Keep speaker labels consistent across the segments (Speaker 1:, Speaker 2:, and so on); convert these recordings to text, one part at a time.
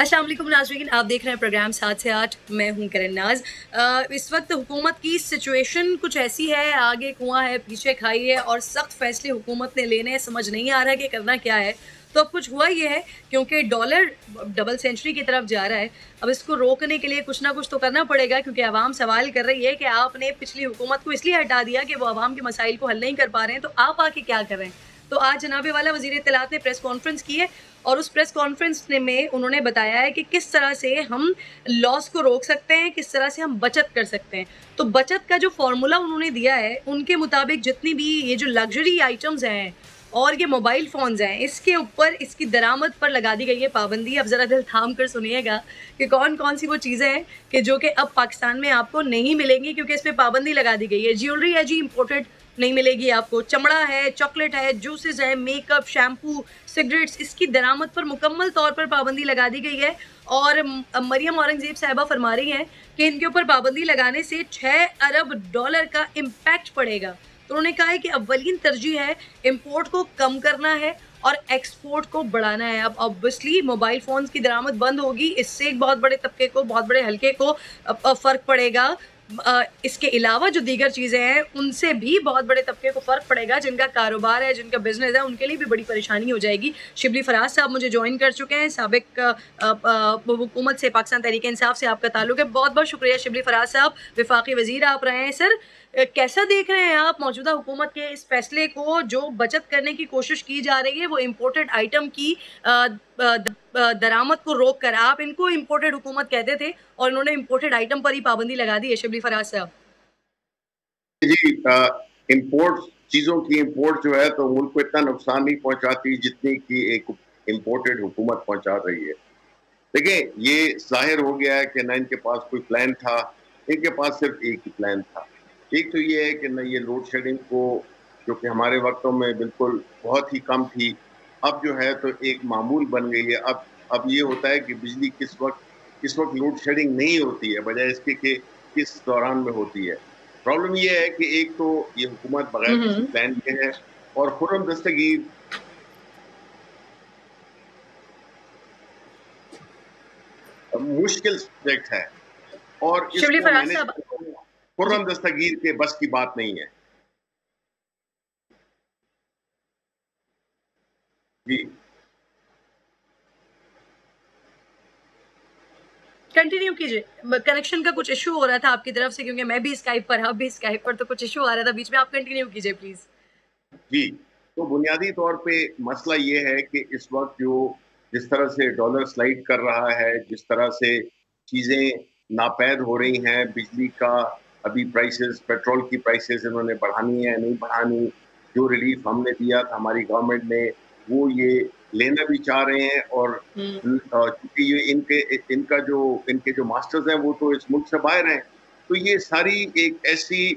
Speaker 1: अस्सलाम वालेकुम नाज़रीन, आप देख रहे हैं प्रोग्राम 7 से 8। मैं हूं करण नाज। इस वक्त हुकूमत की सिचुएशन कुछ ऐसी है, आगे कुआं है पीछे खाई है और सख्त फैसले हुकूमत ने लेने हैं, समझ नहीं आ रहा है कि करना क्या है। तो अब कुछ हुआ ये है, क्योंकि डॉलर डबल सेंचुरी की तरफ जा रहा है। अब इसको रोकने के लिए कुछ ना कुछ तो करना पड़ेगा, क्योंकि आवाम सवाल कर रही है कि आपने पिछली हुकूमत को इसलिए हटा दिया कि वो आवाम के मसाइल को हल नहीं कर पा रहे हैं, तो आप आके क्या कर रहे हैं। तो आज जनाबे वाला वज़ीर इत्तलात ने प्रेस कॉन्फ्रेंस की है और उस प्रेस कॉन्फ्रेंस में उन्होंने बताया है कि किस तरह से हम लॉस को रोक सकते हैं, किस तरह से हम बचत कर सकते हैं। तो बचत का जो फ़ॉर्मूला उन्होंने दिया है, उनके मुताबिक जितनी भी ये जो लग्ज़री आइटम्स हैं और ये मोबाइल फ़ोन्स हैं, इसके ऊपर इसकी दरामद पर लगा दी गई है पाबंदी। अब ज़रा दिल थाम कर सुनिएगा कि कौन-कौन सी वो चीज़ें हैं कि जो कि अब पाकिस्तान में आपको नहीं मिलेंगी, क्योंकि इस पे पाबंदी लगा दी गई है। ज्वेलरी है जी, इम्पोर्टेड नहीं मिलेगी आपको, चमड़ा है, चॉकलेट है, जूसेस है, मेकअप, शैम्पू, सिगरेट्स, इसकी दरामद पर मुकम्मल तौर पर पाबंदी लगा दी गई है। और मरियम औरंगज़ेब साहिबा फरमा रही हैं कि इनके ऊपर पाबंदी लगाने से $6 अरब का इम्पैक्ट पड़ेगा। तो उन्होंने कहा है कि अव्वलीन तरजीह है इम्पोर्ट को कम करना है और एक्सपोर्ट को बढ़ाना है। अब ऑब्वियसली मोबाइल फ़ोन्स की दरामद बंद होगी, इससे एक बहुत बड़े तबके को, बहुत बड़े हल्के को फ़र्क पड़ेगा। इसके अलावा जो दीगर चीज़ें हैं, उनसे भी बहुत बड़े तबके को फ़र्क पड़ेगा। जिनका कारोबार है, जिनका बिज़नेस है, उनके लिए भी बड़ी परेशानी हो जाएगी। शिबली फराज साहब मुझे जॉइन कर चुके हैं। साबिक हुकूमत से, पाकिस्तान तहरीक इंसाफ से आपका ताल्लुक है। बहुत-बहुत शुक्रिया शिबली फराज साहब, वफ़ाक़ी वज़ीर आप रहे हैं। सर, कैसा देख रहे हैं आप मौजूदा हुकूमत के इस फैसले को, जो बचत करने की कोशिश की जा रही है, वो इम्पोर्टेड आइटम की दरामद को रोक कर। आप इनको इम्पोर्टेड हुकूमत कहते थे और इन्होंने इम्पोर्टेड आइटम पर ही पाबंदी लगा दी है। शिबली फराज साहब
Speaker 2: जी, इम्पोर्ट चीज़ों की इम्पोर्ट जो है तो मुल्क को इतना नुकसान नहीं पहुंचाती जितनी कि एक इम्पोर्टेड हुकूमत पहुंचा रही है। देखिए, ये ज़ाहिर हो गया है कि ना इनके पास कोई प्लान था, इनके पास सिर्फ एक ही प्लान था। एक तो ये है कि ना ये लोड शेडिंग को, जो कि हमारे वक्तों में बिल्कुल बहुत ही कम थी, अब जो है तो एक मामूल बन गई है। अब ये होता है कि बिजली किस वक्त लोड शेडिंग नहीं होती है, बजाय इसके कि किस दौरान में होती है। प्रॉब्लम ये है कि एक तो ये हुकूमत बगैर किसी प्लान के है और खुर्रम दस्तगीर मुश्किल सब्जेक्ट है और
Speaker 1: शिबली
Speaker 2: इसको
Speaker 1: फराज
Speaker 2: मैनेज
Speaker 1: साहब
Speaker 2: करना
Speaker 1: जी,
Speaker 2: खुर्रम दस्तगीर के बस की बात नहीं है। जी,
Speaker 1: कंटिन्यू कीजिए। कनेक्शन का कुछ इशू हो रहा था आपकी तरफ से, क्योंकि मैं भी स्काइप पर, आप भी स्काइप पर, तो कुछ इशू आ रहा था बीच में। आप कंटिन्यू कीजिए प्लीज़।
Speaker 2: जी। तो बुनियादी तौर पे मसला ये है कि इस वक्त जिस तरह से डॉलर स्लाइड कर रहा है, जिस तरह से चीज़ें नापैद हो रही हैं, बिजली का अभी प्राइसेस, पेट्रोल की प्राइसेस इन्होंने बढ़ानी है, नहीं बढ़ानी, जो रिलीफ हमने दिया था हमारी गवर्नमेंट ने, वो ये लेना भी चाह रहे हैं और
Speaker 1: हुँ।
Speaker 2: चूँकि ये इनके जो मास्टर्स हैं, वो तो इस मुल्क से बाहर हैं। तो ये सारी एक ऐसी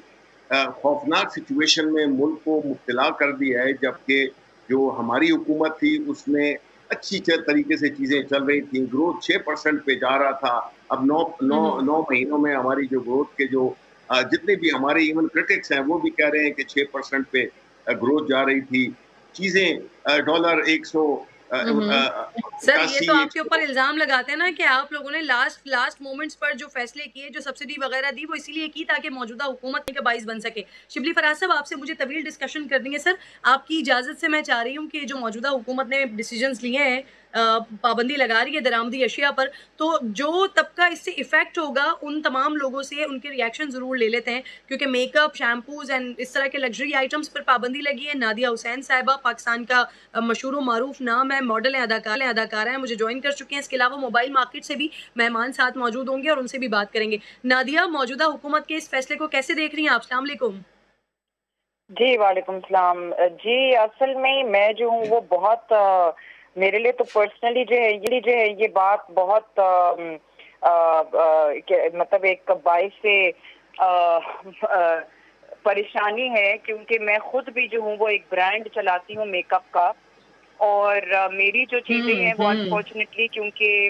Speaker 2: खौफनाक सिचुएशन में मुल्क को मुब्तला कर दिया है, जबकि जो हमारी हुकूमत थी उसमें अच्छी तरीके से चीजें चल रही थी। ग्रोथ 6% पे जा रहा था। अब नौ
Speaker 1: हुँ,
Speaker 2: नौ
Speaker 1: हुँ।
Speaker 2: 9 महीनों में हमारी जो ग्रोथ के जो जितने भी हमारे इवन क्रिटिक्स हैं वो भी कह रहे हैं कि 6% पे ग्रोथ जा रही थी। चीजें डॉलर
Speaker 1: हुँ, हुँ। सर, ये
Speaker 2: पचासी
Speaker 1: तो
Speaker 2: एक
Speaker 1: आपके ऊपर
Speaker 2: सौ
Speaker 1: इल्ज़ाम लगाते हैं ना कि आप लोगों ने लास्ट लास्ट मोमेंट्स पर जो फ़ैसले किए, जो सब्सिडी वग़ैरह दी, वो इसीलिए की ताकि मौजूदा हुकूमत का बाइस बन सके। शिबली फराज साहब, आपसे मुझे तवील डिस्कशन करनी है सर। आपकी इजाज़त से मैं चाह रही हूँ कि जो मौजूदा हुकूमत ने डिसीजंस लिए हैं, पाबंदी लगा रही है दरामदी अशिया पर, तो जो तबका इससे इफ़ेक्ट होगा, उन तमाम लोगों से उनके रिएक्शन ज़रूर ले लेते हैं, क्योंकि मेकअप, शैम्पूज़ एंड इस तरह के लग्ज़री आइटम्स पर पाबंदी लगी है। नादिया हुसैन साहिबा, पाकिस्तान का मशहूर व मारूफ नाम है, मॉडल हैं, अदाकारा हैं, मुझे जॉइन कर चुकी हैं। इसके अलावा मोबाइल मार्केट से भी मेहमान साथ मौजूद होंगे और उनसे भी बात करेंगे। नादिया, मौजूदा हुकूमत के इस फैसले को कैसे देख रही हैं आप? अस्सलाम वालेकुम।
Speaker 3: जी, वालेकुम सलाम। जी, असल में मैं जो हूँ वो बहुत मेरे लिए तो पर्सनली जो है ये बात बहुत मतलब एक बाइस से परेशानी है, क्योंकि मैं खुद भी जो हूँ वो एक ब्रांड चलाती हूँ मेकअप का। और मेरी जो चीज़ें
Speaker 1: हुँ,
Speaker 3: हैं वो
Speaker 1: हुँ।
Speaker 3: अनफॉर्चुनेटली, क्योंकि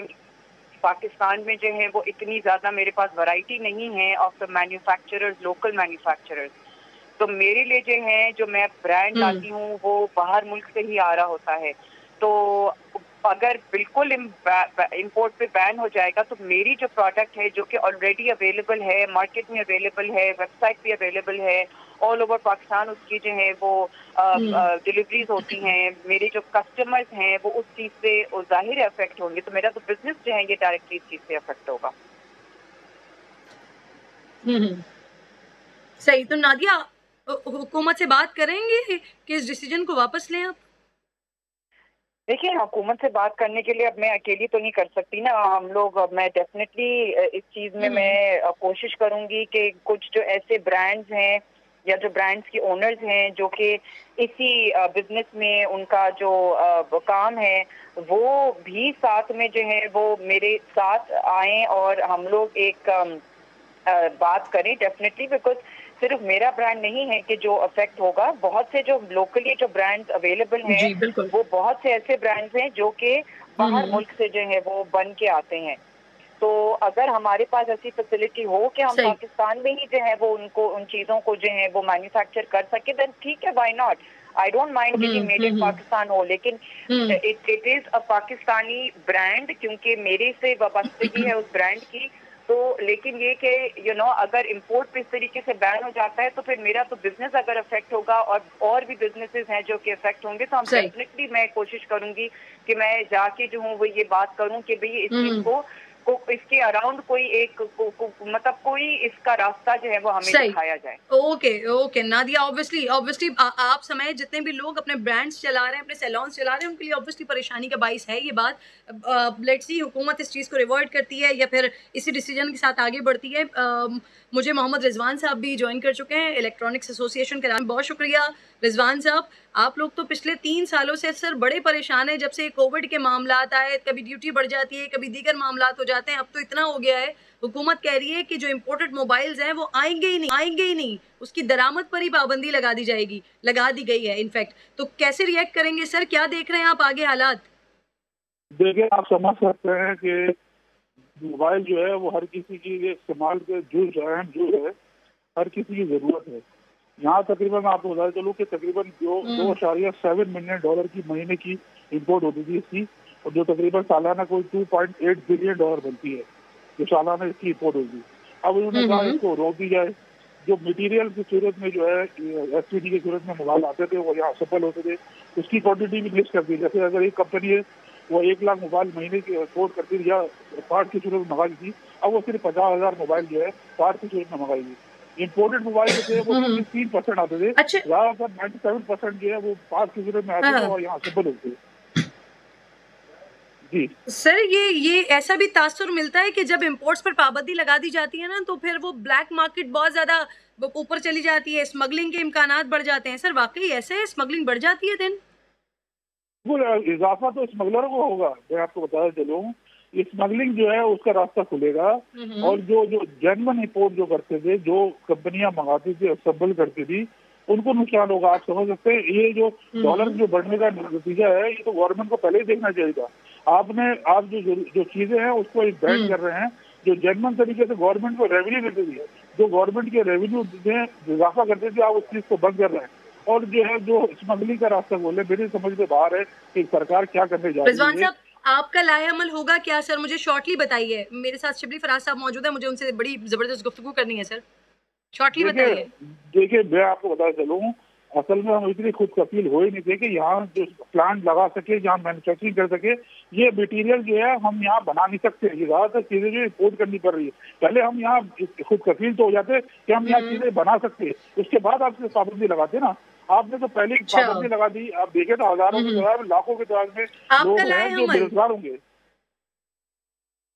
Speaker 3: पाकिस्तान में जो है वो इतनी ज़्यादा मेरे पास वैरायटी नहीं है of the manufacturers, local manufacturers. तो मेरे लिए जो है, जो मैं ब्रांड
Speaker 1: हुँ।
Speaker 3: लाती हूँ वो बाहर मुल्क से ही आ रहा होता है। तो अगर बिल्कुल इम्पोर्ट पे बैन हो जाएगा तो मेरी जो प्रोडक्ट है जो कि ऑलरेडी अवेलेबल है, मार्केट में अवेलेबल है, वेबसाइट पे अवेलेबल है, ऑल ओवर पाकिस्तान उसकी जो है वो डिलीवरीज होती हैं, मेरे जो कस्टमर्स हैं वो उस चीज़ से जाहिर अफेक्ट होंगे, तो मेरा तो बिजनेस जो है ये डायरेक्टली इस चीज़ से अफेक्ट होगा।
Speaker 1: सही। तो नादिया, हुकूमत से बात करेंगे कि इस डिसीजन को वापस लें आप?
Speaker 3: देखिए, हुकूमत से बात करने के लिए अब मैं अकेली तो नहीं कर सकती ना, हम लोग, मैं डेफिनेटली इस चीज़ में मैं कोशिश करूंगी कि कुछ जो ऐसे ब्रांड्स हैं या जो ब्रांड्स के ओनर्स हैं जो कि इसी बिजनेस में उनका जो काम है वो भी साथ में जो है वो मेरे साथ आएं और हम लोग एक बात करें डेफिनेटली, बिकॉज सिर्फ मेरा ब्रांड नहीं है कि जो अफेक्ट होगा, बहुत से जो लोकली जो ब्रांड्स अवेलेबल हैं वो बहुत से ऐसे ब्रांड्स हैं जो कि बाहर मुल्क से जो है वो बन के आते हैं। तो अगर हमारे पास ऐसी फैसिलिटी हो कि हम पाकिस्तान में ही जो है वो उनको उन चीज़ों को जो है वो मैन्युफैक्चर कर सके, देन ठीक है, why not. I don't mind कि मेड इन पाकिस्तान हो, लेकिन it is a Pakistani brand, क्योंकि मेरे से वाबस्तगी है उस ब्रांड की। तो लेकिन ये कि अगर इंपोर्ट पे इस तरीके से बैन हो जाता है तो फिर मेरा तो बिजनेस अगर अफेक्ट होगा और भी बिजनेसेस हैं जो कि अफेक्ट होंगे, तो हम डेफिनेटली मैं कोशिश करूंगी कि मैं जाके जो हूँ वो ये बात करूँ कि भाई इस चीज को इसके अराउंड कोई एक मतलब कोई इसका रास्ता जो है वो हमें दिखाया जाए।
Speaker 1: ओके नादिया, ऑब्वियसली आप समेत जितने भी लोग अपने ब्रांड्स चला रहे हैं, अपने सैलून्स चला रहे हैं, उनके लिए ऑब्वियसली परेशानी का बाइस है ये बात। लेट्स सी हुकूमत इस चीज़ को रिवर्ट करती है या फिर इसी डिसीजन के साथ आगे बढ़ती है। मुझे मोहम्मद रिजवान साहब भी ज्वाइन कर चुके हैं इलेक्ट्रॉनिक्स एसोसिएशन के नाम। बहुत शुक्रिया रिजवान साहब। आप लोग तो पिछले 3 सालों से सर बड़े परेशान हैं, जब से कोविड के मामलात आए, कभी ड्यूटी बढ़ जाती है, कभी दीगर मामलात हो जाते हैं। अब तो इतना हो गया है, हुकूमत कह रही है कि जो इम्पोर्टेड मोबाइल्स हैं वो आएंगे ही नहीं, उसकी दरामद पर ही पाबंदी लगा दी जाएगी, लगा दी गई है इनफैक्ट। तो कैसे रिएक्ट करेंगे सर, क्या देख रहे हैं आप आगे हालात?
Speaker 4: देखिए, आप समझ सकते हैं कि मोबाइल जो है वो हर किसी की इस्तेमाल के जो है हर किसी की जरूरत है। यहाँ तकरीबन मैं आपको बता चलूँ कि तकरीबन 2.7 मिलियन डॉलर की महीने की इंपोर्ट होती थी इसकी, और जो तकरीबन सालाना कोई 2.8 बिलियन डॉलर बनती है जो सालाना इसकी इंपोर्ट होगी। अब उन्होंने कहा इसको रोक दी जाए। जो मटेरियल की सूरत में जो है एसपीडी की सूरत में मोबाइल आते थे वो यहाँ सफल होते थे, उसकी क्वांटिटी भी लिस्ट कर दी। जैसे अगर एक कंपनी है वो 1 लाख मोबाइल महीने की एक्सपोर्ट करती थी या पार्ट की सूरत में मंगाई थी, अब वो सिर्फ 50,000 मोबाइल जो है पार्ट की सूरत में मंगाएगी। इम्पोर्टेड मोबाइल जो थे वो 3% आते थे, ज्यादातर 97% जो है वो पार्ट की सूरत में आते थे और यहाँ सफल होते थे। जी
Speaker 1: सर, ये ऐसा भी तासुर मिलता है कि जब इंपोर्ट्स पर पाबंदी लगा दी जाती है ना, तो फिर वो ब्लैक मार्केट बहुत ज्यादा ऊपर चली जाती है, स्मगलिंग के इम्कानात बढ़ जाते हैं। सर वाकई ऐसे है, स्मगलिंग बढ़ जाती है दिन?
Speaker 4: इजाफा तो स्मगलर को होगा, मैं आपको बताया चलूँ। स्मगलिंग जो है उसका रास्ता खुलेगा, और जो जेन्युइन इंपोर्ट जो करते थे, जो कंपनियां मंगाती थी, असेंबल करती थी, उनको नुकसान होगा। आप समझ सकते हैं ये जो डॉलर जो बढ़ने का नतीजा है, ये तो गवर्नमेंट को पहले ही देखना चाहिए था। आप जो चीजें हैं उसको बैन कर रहे हैं जो जेन्युइन तरीके से गवर्नमेंट को रेवेन्यू देती थी, जो गवर्नमेंट के रेवेन्यू में इजाफा करते थे, आप उस चीज को बंद कर रहे हैं। और जो है जो स्मगलिंग का रास्ता बोले, मेरी समझ से बाहर है कि सरकार क्या करने जा रही है।
Speaker 1: आपका लाएअमल होगा क्या सर? मुझे शॉर्टली बताइए। मेरे साथ शिबली फराज साहब मौजूद है, मुझे उनसे बड़ी जबरदस्त गुफ्तगू करनी है सर, शॉर्टली बताइए।
Speaker 4: देखिए, मैं आपको बता चलूँ, असल में हम इतने खुद कफील हो ही नहीं थे कि यहाँ जो प्लांट लगा सके, जहाँ मैन्युफैक्चरिंग कर सके। ये मटेरियल जो है हम यहाँ बना नहीं सकते, ये ज्यादातर चीजें जो इम्पोर्ट करनी पड़ रही है। पहले हम यहाँ खुद कफील तो हो जाते कि हम यहाँ चीजें बना सकते, उसके बाद आपसे पाबंदी लगाते ना। आपने तो पहले पाबंदी लगा दी। आप देखे तो हजारों की तादाद में, लाखों की तादाद में लोग हैं जो बेरोजगार होंगे।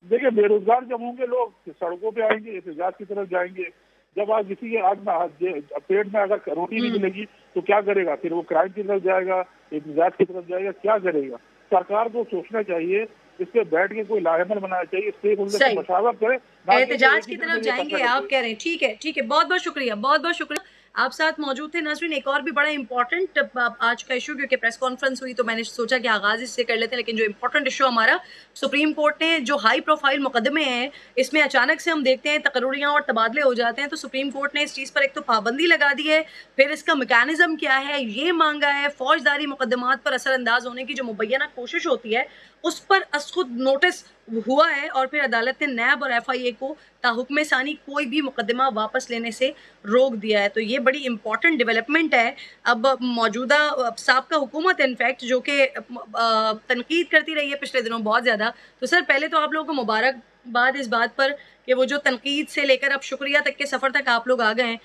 Speaker 4: देखिए, बेरोजगार जब होंगे लोग सड़कों पे आएंगे, एहतजाज की तरफ जाएंगे। जब आज किसी के आग में पेट में अगर रोटी नहीं मिलेगी तो क्या करेगा? फिर वो क्राइम की तरफ जाएगा, एहतजाज की तरफ जाएगा, क्या करेगा? सरकार को सोचना चाहिए, इस पे बैठ के कोई लाहेमल बनाना चाहिए, स्टेक होल्डर से मशवरा करे,
Speaker 1: एहतजाज की तरफ जाएंगे आप कह रहे हैं। ठीक है, बहुत बहुत शुक्रिया, बहुत बहुत शुक्रिया। आप साथ मौजूद थे। नाज़रीन, एक और भी बड़ा इंपॉर्टेंट आज का इशू, क्योंकि प्रेस कॉन्फ्रेंस हुई तो मैंने सोचा कि आगाज़ इससे कर लेते हैं, लेकिन जो इंपॉर्टेंट इशू हमारा, सुप्रीम कोर्ट ने जो हाई प्रोफाइल मुकदमे हैं, इसमें अचानक से हम देखते हैं तकर्रुरियाँ और तबादले हो जाते हैं। तो सुप्रीम कोर्ट ने इस चीज़ पर एक तो पाबंदी लगा दी है, फिर इसका मैकेनिज़्म क्या है ये मांगा है। फौजदारी मुकदमात पर असरअंदाज होने की जो मुबैना कोशिश होती है, उस पर खुद नोटिस हुआ है, और फिर अदालत ने नैब और FIA को ताहुक्म सानी कोई भी मुकदमा वापस लेने से रोक दिया है। तो ये बड़ी इंपॉर्टेंट डेवलपमेंट है। अब मौजूदा साबका हुकूमत इनफैक्ट जो कि तनकीद करती रही है पिछले दिनों बहुत ज़्यादा, तो सर पहले तो आप लोगों को मुबारकबाद इस बात पर कि वो जो तनकीद से लेकर अब शुक्रिया तक के सफ़र तक आप लोग आ गए हैं।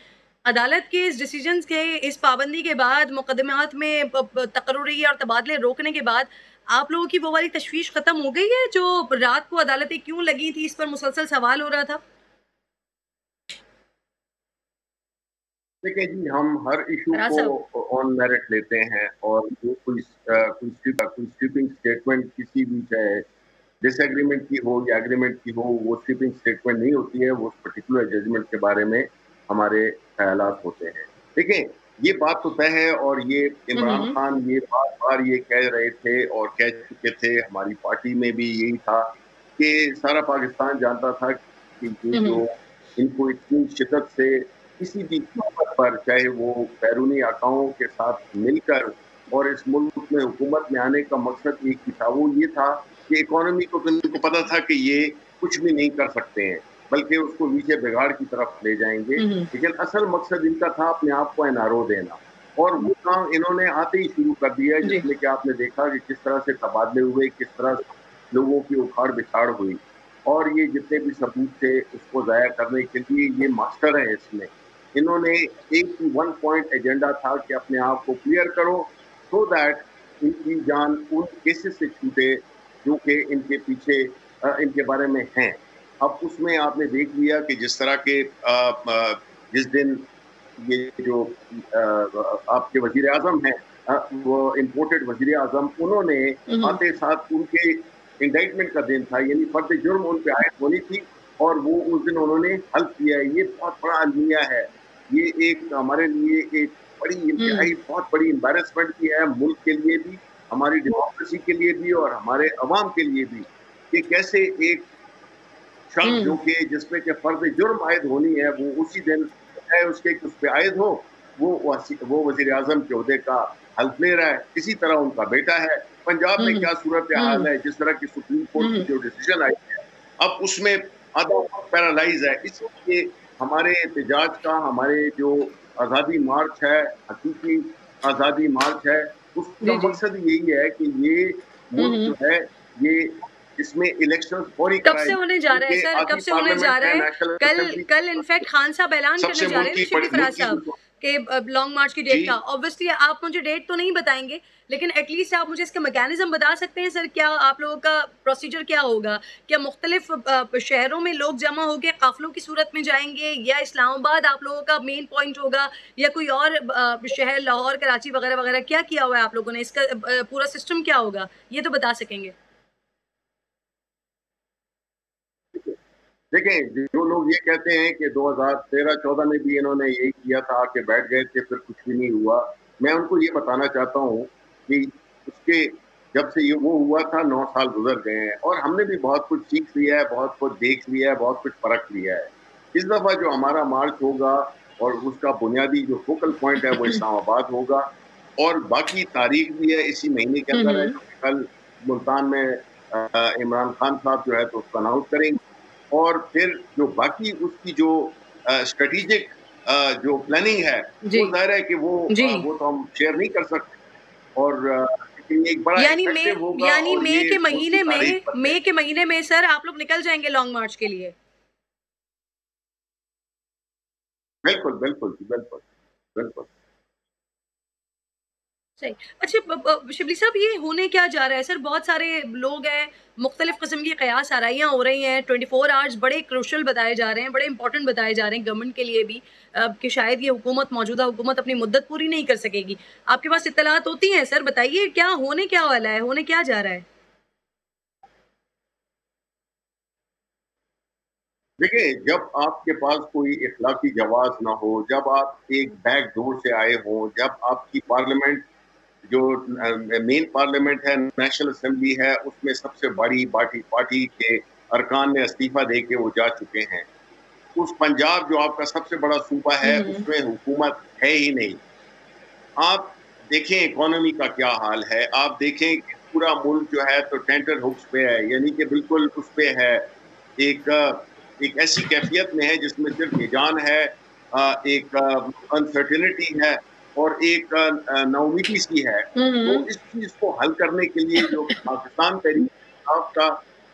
Speaker 1: अदालत के इस डिसीजंस के, इस पाबंदी के बाद, मुकदमात में तकर्रुरी और तबादले रोकने के बाद आप लोगों की वो वाली तशवीश खत्म हो गई है जो रात को अदालतें क्यों लगी थी, इस पर मुसलसल सवाल हो रहा था?
Speaker 2: देखिए जी, हम हर इशू को ऑन मेरिट लेते हैं, और वो कोई स्वीपिंग स्टेटमेंट किसी भी, चाहे डिसएग्रीमेंट की हो या एग्रीमेंट की हो, वो स्वीपिंग स्टेटमेंट नहीं होती है। वो उस पर्टिकुलर जजमेंट के बारे में हमारे ख्यालात होते हैं। देखिए, ये बात तो तय है, और ये इमरान खान ये बार बार ये कह रहे थे और कह चुके थे, हमारी पार्टी में भी यही था कि सारा पाकिस्तान जानता था कि ये जो इनको इतनी शिद्दत से किसी भी कीमत पर, चाहे वो बैरूनी आकाओं के साथ मिलकर और इस मुल्क में हुकूमत में आने का मकसद एक ही था, वो ये था कि इकोनॉमी को, तो इनको पता था कि ये कुछ भी नहीं कर सकते हैं, बल्कि उसको नीचे बिगाड़ की तरफ ले जाएंगे। लेकिन असल मकसद इनका था अपने आप को एनआरओ देना, और वो काम इन्होंने आते ही शुरू कर दिया, जिसमें कि आपने देखा कि किस तरह से तबादले हुए, किस तरह लोगों की उखाड़ बिछाड़ हुई, और ये जितने भी सबूत थे उसको ज़ाया करने के लिए ये मास्टर है इसमें। इन्होंने एक ही वन पॉइंट एजेंडा था कि अपने आप को क्लियर करो, सो दैट इनकी जान उन केसेस से छूटे जो कि इनके पीछे इनके बारे में हैं। अब उसमें आपने देख लिया कि जिस तरह के जिस दिन ये जो आपके वजीर आजम हैं, वो इम्पोर्टेड वजीर आजम, उन्होंने आते साथ उनके इंडाइटमेंट का दिन था, यानी फर्द जुर्म उन पे आयद होनी थी, और वो उस दिन उन्होंने हल किया है। ये बहुत बड़ा अलमिया है, ये एक हमारे लिए एक बड़ी इंतहाई बहुत बड़ी एम्बैरेसमेंट भी है, मुल्क के लिए भी, हमारी डेमोक्रेसी के लिए भी, और हमारे अवाम के लिए भी, कि कैसे एक शख्स जो कि जिसमें के फर्द जुर्म आयद होनी है, वो उसी दिन है उसके उस पे आयद हो, वो वजीर आजम के ओहदे का हल्फ ले रहा है। इसी तरह उनका बेटा है। पंजाब में क्या सूरत हाल है, जिस तरह की सुप्रीम कोर्ट की जो डिसीजन आई है, अब उसमें आधा पैरालाइज है। इसलिए हमारे एहतजाज का, हमारे जो आज़ादी मार्च है, हकीकी आज़ादी मार्च है, उसका मकसद यही है कि ये मुल्क जो है, ये इसमें इलेक्शन फौरी
Speaker 1: कब से होने जा रहा है सर, कब से होने जा रहा है? कल इनफैक्ट खान साहब ऐलान करने जा रहे हैं, शफी फराज साहब, के लॉन्ग मार्च की डेट का। ऑब्वियसली आप मुझे डेट तो नहीं बताएंगे, लेकिन एटलीस्ट आप मुझे इसका मैकेनिज्म बता सकते हैं सर, क्या आप लोगों का प्रोसीजर क्या होगा? क्या मुख्तलिफ शहरों में लोग जमा होकर काफिलों की सूरत में जाएंगे, या इस्लामाबाद आप लोगों का मेन पॉइंट होगा, या कोई और शहर, लाहौर, कराची वगैरह वगैरह? क्या किया हुआ है आप लोगों ने? इसका पूरा सिस्टम क्या होगा, ये तो बता सकेंगे?
Speaker 2: देखें, जो लोग ये कहते हैं कि 2013-14 में भी इन्होंने यही किया था, आके बैठ गए थे, फिर कुछ भी नहीं हुआ, मैं उनको ये बताना चाहता हूँ कि उसके जब से ये वो हुआ था 9 साल गुजर गए हैं, और हमने भी बहुत कुछ सीख लिया है, बहुत कुछ देख लिया है, बहुत कुछ परख लिया है। इस दफ़ा जो हमारा मार्च होगा, और उसका बुनियादी जो फोकल पॉइंट है वो इस्लामाबाद होगा, और बाकी तारीख भी है, इसी महीने के अंदर है, जो कल मुल्तान में इमरान खान साहब जो है तो उसको अनाउंस करेंगे, और फिर जो बाकी उसकी जो स्ट्रेटेजिक जो प्लानिंग है, वो जाहिर है कि वो तो हम शेयर नहीं कर सकते, और एक बड़ा
Speaker 1: यानी मई के महीने में सर आप लोग निकल जाएंगे लॉन्ग मार्च के लिए?
Speaker 2: बिल्कुल बिल्कुल बिल्कुल बिल्कुल।
Speaker 1: सही। अच्छा शिबली साहब, ये होने क्या जा रहा है सर? बहुत सारे लोग हैं, मुख्तलिफ किस्म की कयास आराइयाँ हो रही हैं, 24 आवर्स बड़े क्रूशल बताए जा रहे हैं, बड़े इंपॉर्टेंट बताए जा रहे हैं गवर्नमेंट के लिए भी, कि शायद ये हुकूमत, मौजूदा हुकूमत अपनी मुद्दत पूरी नहीं कर सकेगी। आपके पास इत्तलात होती हैं सर? बताइए, क्या होने क्या वाला है, होने क्या जा रहा है?
Speaker 2: देखिए, जब आपके पास कोई इखलाकी जवाब ना हो, जब आप एक बैक डोर से आए हों, जब आपकी पार्लियामेंट जो मेन पार्लियामेंट है, नेशनल असेंबली है, उसमें सबसे बड़ी पार्टी पार्टी के अरकान ने इस्तीफा दे के वो जा चुके हैं। उस पंजाब जो आपका सबसे बड़ा सूबा है, उसमें हुकूमत है ही नहीं। आप देखें इकोनॉमी का क्या हाल है, आप देखें कि पूरा मुल्क जो है तो टेंटर हुक्स पे है, यानी कि बिल्कुल उस पे है। एक एक ऐसी कैफियत में है जिसमें सिर्फ हिजान है, एक अनसर्टेनिटी है और एक नाउमीदी सी है। तो इस चीज को हल करने के लिए जो पाकिस्तान तहरीक इंसाफ का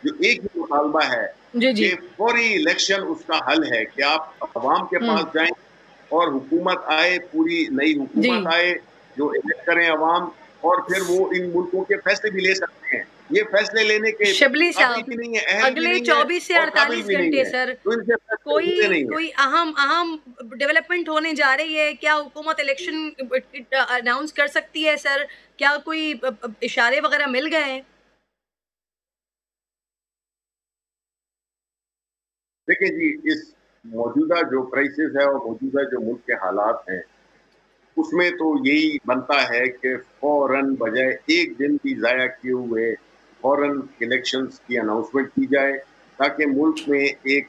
Speaker 2: जो एक ही मुतालबा है
Speaker 1: जी जी।
Speaker 2: कि फौरी इलेक्शन उसका हल है कि आप अवाम के पास जाएं और हुकूमत आए, पूरी नई हुकूमत आए जो इलेक्ट करें अवाम, और फिर वो इन मुल्कों के फैसले भी ले सकते हैं। ये फैसले लेने के
Speaker 1: शिबली
Speaker 2: काबिल
Speaker 1: साहब,
Speaker 2: भी नहीं है, अहल भी
Speaker 1: अगले
Speaker 2: नहीं है
Speaker 1: 24 से
Speaker 2: और काबिल
Speaker 1: 48
Speaker 2: भी नहीं
Speaker 1: घंटे
Speaker 2: है,
Speaker 1: सर
Speaker 2: तो इनसे फैसले
Speaker 1: कोई
Speaker 2: होते नहीं है।
Speaker 1: कोई अहम अहम डेवलपमेंट होने जा रही है? क्या हुकूमत इलेक्शन अनाउंस कर सकती है सर? क्या कोई इशारे वगैरह मिल गए हैं?
Speaker 2: देखिए जी, इस मौजूदा जो क्राइसिस है और मौजूदा जो मुल्क के हालात हैं, उसमें तो यही बनता है कि फौरन बजाय एक दिन भी ज़ाया किए हुए फौरन इलेक्शंस की अनाउंसमेंट की जाए, ताकि मुल्क में एक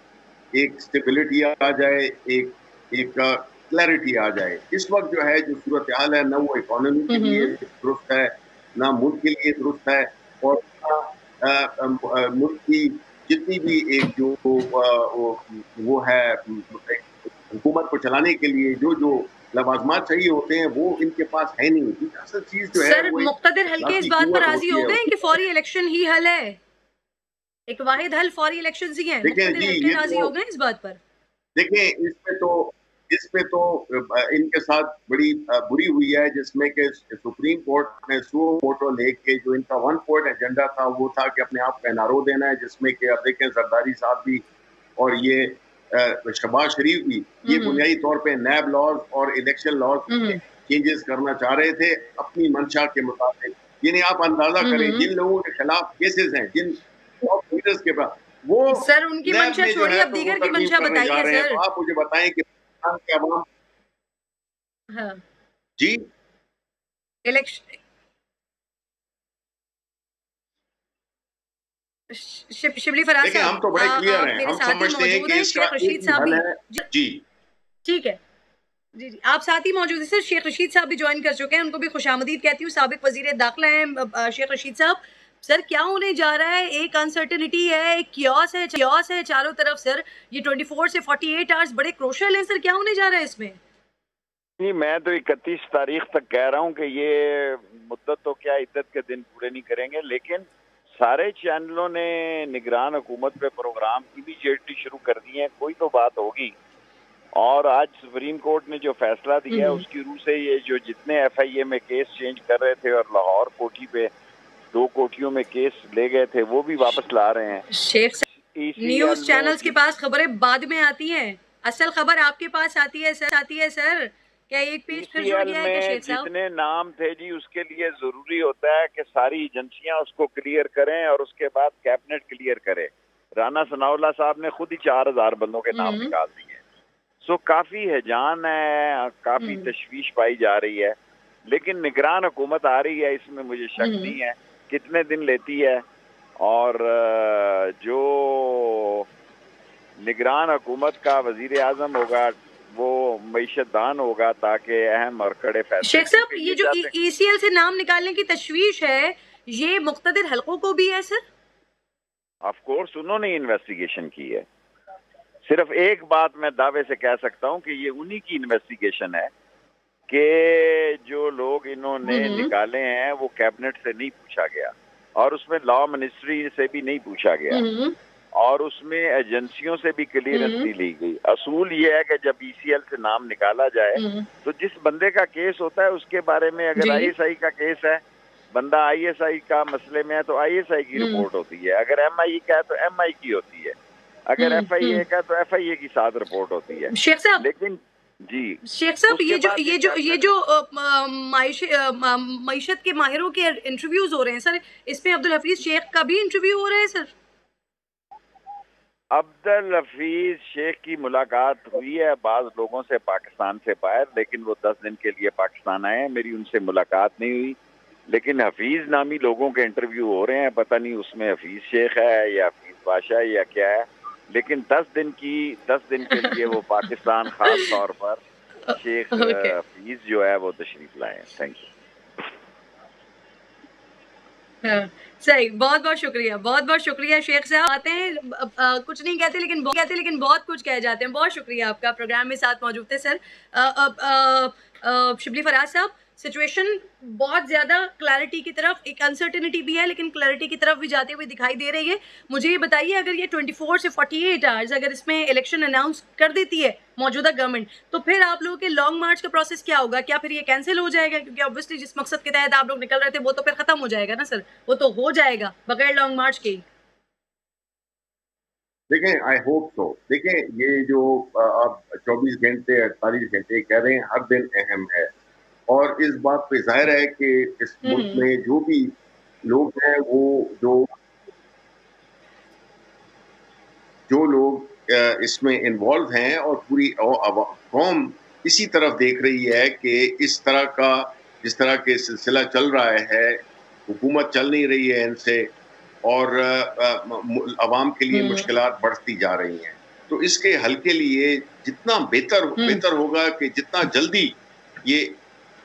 Speaker 2: एक स्टेबिलिटी आ जाए, एक एक क्लैरिटी आ जाए। इस वक्त जो है जो सूरत हाल है, ना वो इकोनॉमी के लिए दुरुस्त है, ना मुल्क के लिए दुरुस्त है, और ना मुल्क की जितनी भी एक जो वो है हुकूमत को चलाने के लिए जो जो लवाजमात चाहिए होते हैं, वो इनके पास है नहीं। क्योंकि असल चीज जो है
Speaker 1: सर
Speaker 2: वो एक
Speaker 1: मुक्तदिर हल्के इस
Speaker 2: इखलाकी
Speaker 1: बात पर
Speaker 2: कुव्वत
Speaker 1: राजी
Speaker 2: होती
Speaker 1: हो
Speaker 2: है।
Speaker 1: गए कि फौरी इलेक्शन ही हल है, एक वाहिद हल फौरी इलेक्शन ही है?
Speaker 2: देखें
Speaker 1: मुक्तदिर
Speaker 2: जी,
Speaker 1: हल्के
Speaker 2: ये
Speaker 1: राजी
Speaker 2: तो
Speaker 1: हो गए इस बात पर?
Speaker 2: देखें इस पे तो इनके साथ बड़ी बुरी हुई है, जिसमें कि सुप्रीम कोर्ट ने सो मोटो लेके जो इनका वन पोर्ट एजेंडा था, वो था कि अपने आप का एनआरओ देना है, जिसमें कि अब देखें जरदारी साहब भी और ये शहबाज शरीफ भी ये बुनियादी तौर पे नैब लॉज और इलेक्शन लॉज में चेंजेस करना चाह रहे थे अपनी मंशा के मुताबिक। यानी आप अंदाजा करें जिन लोगों के खिलाफ केसेस हैं, जिन टॉप लीडर्स के पास, वो
Speaker 1: सर उनकी
Speaker 2: नैब
Speaker 1: मंशा
Speaker 2: में जो
Speaker 1: छोड़िए,
Speaker 2: है
Speaker 1: अब
Speaker 2: तो वो
Speaker 1: दीगर की
Speaker 2: तरमीम
Speaker 1: मंशा
Speaker 2: करने जा
Speaker 1: बताइए
Speaker 2: रहे हैं। तो
Speaker 1: सर।
Speaker 2: आप मुझे बताएं कि पाकिस्तान के अवाम
Speaker 1: हाँ,
Speaker 2: जी
Speaker 1: इलेक्शन शिबली फराज
Speaker 2: देखिए, हम
Speaker 1: साहब,
Speaker 2: तो बड़े क्लियर हैं,
Speaker 1: मेरे
Speaker 2: हम
Speaker 1: साथ ही
Speaker 2: समझते हैं
Speaker 1: मौजूद
Speaker 2: कि
Speaker 1: हैं
Speaker 2: इसका
Speaker 1: शेख
Speaker 2: एक
Speaker 1: रशीद
Speaker 2: ही
Speaker 1: साहब
Speaker 2: हल
Speaker 1: भी।
Speaker 2: है। जी
Speaker 1: ठीक है, जी, जी। आप साथ ही मौजूद हैं सर, शेख रशीद साहब भी जॉइन कर चुके हैं, उनको भी खुशामदीद कहती हूँ। साबिक वज़ीर दाखिला हैं शेख रशीद साहब। सर क्या होने जा रहा है? एक अनसर्टेनिटी है, एक कियोस है चारों तरफ सर। ये 24 से 48 आवर्स बड़े क्रूशियल हैं सर, क्या होने जा रहा है इसमें?
Speaker 5: नहीं, मैं तो 31 तारीख तक कह रहा हूँ कि ये मुद्दत तो क्या इद्दत के दिन पूरे नहीं करेंगे, लेकिन सारे चैनलों ने निगरान हुकूमत पे प्रोग्राम इमीडिएटली शुरू कर दिए हैं। कोई तो बात होगी। और आज सुप्रीम कोर्ट ने जो फैसला दिया है उसकी रूह से ये जो जितने FIA में केस चेंज कर रहे थे और लाहौर कोठी पे 2 कोठियों में केस ले गए थे, वो भी वापस ला रहे हैं।
Speaker 1: शेख साहब, न्यूज़ चैनल्स के पास खबरें बाद में आती हैं, असल खबर आपके पास आती है सर। क्या एक पेज फिर जुड़ गया है क्या शेख साहब?
Speaker 5: जितने नाम थे जी, उसके लिए जरूरी होता है कि सारी एजेंसियां उसको क्लियर करें और उसके बाद कैबिनेट क्लियर करे। राना सनाउल्लाह साहब ने खुद ही 4000 बंदों के नाम निकाल दिए। सो काफी हैजान है, काफी तशवीश पाई जा रही है, लेकिन निगरान हुकूमत आ रही है, इसमें मुझे शक नहीं है। कितने दिन लेती है, और जो निगरान हुकूमत का वजीर आजम होगा वो मईशतदान होगा, ताकि अहम और कड़े फैसले।
Speaker 1: शेख साहब, ये जो ECL से नाम निकालने की तशवीश है, ये मुख्तदिर हलकों को भी है सर?
Speaker 5: ऑफ कोर्स उन्होंने इन्वेस्टिगेशन की है। सिर्फ एक बात मैं दावे से कह सकता हूं कि ये उन्हीं की इन्वेस्टिगेशन है कि जो लोग इन्होंने निकाले हैं वो कैबिनेट से नहीं पूछा गया, और उसमें लॉ मिनिस्ट्री से भी नहीं पूछा गया, और उसमें एजेंसियों से भी क्लियरेंस नहीं ली गई। असूल ये है कि जब ECL से नाम निकाला जाए तो जिस बंदे का केस होता है उसके बारे में, अगर ISI का केस है, बंदा ISI का मसले में है तो ISI की रिपोर्ट होती है, अगर MI का है तो MI की होती है, अगर FIA का तो FIA की साथ रिपोर्ट होती है।
Speaker 1: शेख साहब,
Speaker 5: लेकिन जी
Speaker 1: शेख साहब, ये जो मईशत के माहिरों के इंटरव्यूज हो रहे हैं सर, इसमें अब्दुल हफीज शेख का भी इंटरव्यू हो रहा है सर?
Speaker 5: अब्दुल हफीज शेख की मुलाकात हुई है बाज़ लोगों से पाकिस्तान से बाहर, लेकिन वो 10 दिन के लिए पाकिस्तान आए हैं। मेरी उनसे मुलाकात नहीं हुई, लेकिन हफीज नामी लोगों के इंटरव्यू हो रहे हैं। पता नहीं उसमें हफीज शेख है या हफीज बादशाह या क्या है, लेकिन 10 दिन के लिए वो पाकिस्तान खास तौर पर शेख
Speaker 1: ओके।
Speaker 5: हफीज जो है वो तशरीफ लाए हैं। Thank you.
Speaker 1: हाँ, सही, बहुत बहुत शुक्रिया शेख साहब। आते हैं, कुछ नहीं कहते लेकिन बहुत कुछ कह जाते हैं। बहुत शुक्रिया आपका, प्रोग्राम में साथ मौजूद थे सर। शिबली फराज साहब, सिचुएशन बहुत ज़्यादा क्लैरिटी की तरफ, एक अनसर्टेनिटी भी है लेकिन क्लैरिटी की तरफ भी जाते हुए दिखाई दे रही है। मुझे ये बताइए, अगर ये 24 से 48 आवर्स अगर इसमें इलेक्शन अनाउंस कर देती है मौजूदा गवर्नमेंट, तो फिर आप लोगों के लॉन्ग मार्च का प्रोसेस क्या होगा? क्या फिर ये कैंसिल हो जाएगा? क्योंकि ऑब्वियसली जिस मकसद के तहत आप लोग निकल रहे थे वो तो फिर खत्म हो जाएगा ना सर, वो तो हो जाएगा बगैर लॉन्ग मार्च के ही।
Speaker 2: देखें, आई होप सो। देखें, ये जो आप 24 घंटे 48 घंटे कह रहे हैं, हर दिन अहम है, और इस बात पे जाहिर है कि इस मुल्क में जो भी लोग हैं, वो जो लोग इसमें इन्वॉल्व हैं, और पूरी कौम इसी तरफ देख रही है कि इस तरह का, जिस तरह के सिलसिला चल रहा है, हुकूमत चल नहीं रही है इनसे, और अवाम के लिए मुश्किलात बढ़ती जा रही हैं। तो इसके हल के लिए जितना बेहतर होगा कि जितना जल्दी ये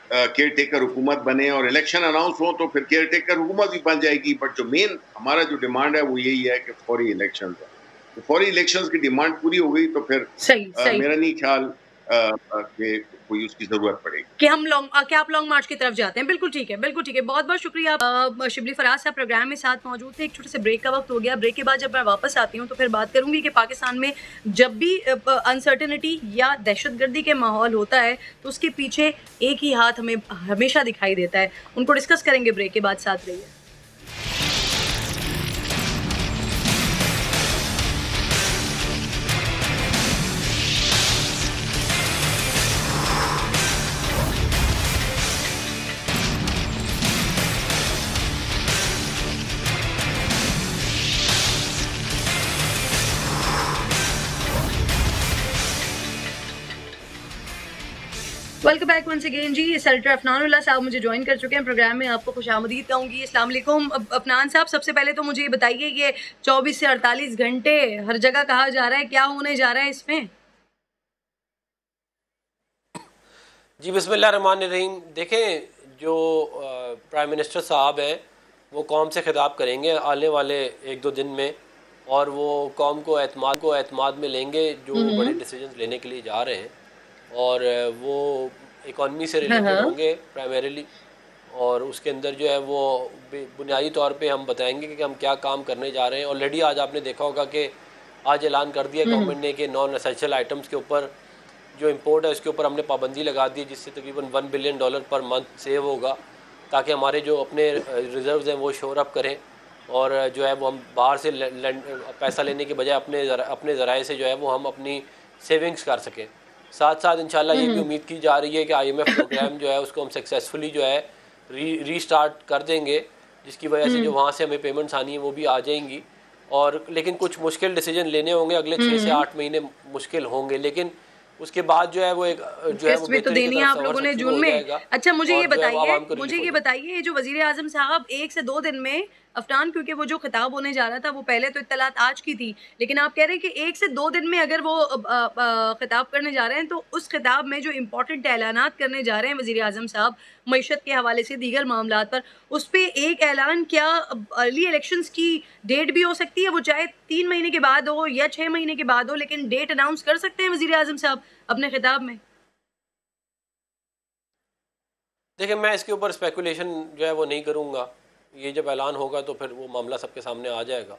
Speaker 2: केयर टेकर हुकूमत बने और इलेक्शन अनाउंस हो, तो फिर केयर टेकर हुकूमत भी बन जाएगी। बट जो मेन हमारा जो डिमांड है वो यही है कि फौरी इलेक्शन हो। तो फौरी इलेक्शंस की डिमांड पूरी हो गई तो फिर
Speaker 1: सही
Speaker 2: मेरा नहीं ख्याल कि कोई उसकी जरूरत पड़ेगी
Speaker 1: कि हम क्या आप लॉन्ग मार्च की तरफ जाते हैं। बिल्कुल ठीक है, बिल्कुल ठीक है। बहुत बहुत शुक्रिया। शिबली फराज साहब प्रोग्राम में साथ मौजूद थे। एक छोटे से ब्रेक का वक्त हो गया। ब्रेक के बाद जब मैं वापस आती हूँ तो फिर बात करूंगी कि पाकिस्तान में जब भी अनसर्टेनिटी या दहशतगर्दी के माहौल होता है तो उसके पीछे एक ही हाथ हमें हमेशा दिखाई देता है। उनको डिस्कस करेंगे ब्रेक के बाद। साथ रहिए। वेलकम बैक वंस अगेन जी। सेनेटर अफनानुल्लाह साहब मुझे ज्वाइन कर चुके हैं प्रोग्राम में। आपको खुशामदीद कहूँगी। अस्सलाम वालेकुम। अफनान साहब, सबसे पहले तो मुझे ये बताइए, ये 24 से 48 घंटे हर जगह कहा जा रहा है, क्या होने जा रहा है इसमें?
Speaker 6: जी बिस्मिल्लाहिर्रहमानिर्रहीम। देखें, जो प्राइम मिनिस्टर साहब हैं वो कौम से खिताब करेंगे आने वाले 1-2 दिन में, और वो कौम को एतमाद में लेंगे जो बड़े डिसीजन लेने के लिए जा रहे हैं, और वो इकॉनमी से रिलेटेड होंगे प्राइमरीली, और उसके अंदर जो है वो बुनियादी तौर पे हम बताएंगे कि हम क्या काम करने जा रहे हैं। ऑलरेडी आज आपने देखा होगा कि आज ऐलान कर दिया गवर्नमेंट ने कि नॉन एसेंशियल आइटम्स के ऊपर जो इंपोर्ट है उसके ऊपर हमने पाबंदी लगा दी है, जिससे तकरीबन $1 बिलियन पर मंथ सेव होगा, ताकि हमारे जो अपने रिजर्व्स हैं वो शोर अप करें, और जो है वो हम बाहर से पैसा लेने के बजाय अपने ज़राए से जो है वो हम अपनी सेविंग्स कर सकें। साथ साथ इंशाल्लाह ये भी उम्मीद की जा रही है कि IMF प्रोग्राम जो है उसको हम सक्सेसफुली जो है रीस्टार्ट कर देंगे, जिसकी वजह से जो वहाँ से हमें पेमेंट्स आनी है वो भी आ जाएंगी। और लेकिन कुछ मुश्किल डिसीजन लेने होंगे, अगले 6 से 8 महीने मुश्किल होंगे, लेकिन उसके बाद जो है वो एक जो है वो
Speaker 1: तो देनी है आप लोगों ने जून में। अच्छा, मुझे ये बताइए ये जो वजीर आजम साहब 1 से 2 दिन में, अफनान, क्योंकि वो जो खिताब होने जा रहा था वो पहले तो इत्तलात आज की थी, लेकिन आप कह रहे हैं कि 1 से 2 दिन में अगर वो खिताब करने जा रहे हैं, तो उस खिताब में जो इम्पोर्टेंट ऐलानात करने जा रहे हैं वजीर आजम साहब मईशत के हवाले से दीगर मामलात पर, उस पर एक ऐलान क्या अर्ली इलेक्शंस की डेट भी हो सकती है? वो चाहे 3 महीने के बाद हो या 6 महीने के बाद हो, लेकिन डेट अनाउंस कर सकते हैं वजीर आजम साहब अपने खिताब में?
Speaker 6: देखिए, मैं इसके ऊपर स्पेकुलेशन जो है वो नहीं करूँगा। ये जब ऐलान होगा तो फिर वो मामला सबके सामने आ जाएगा।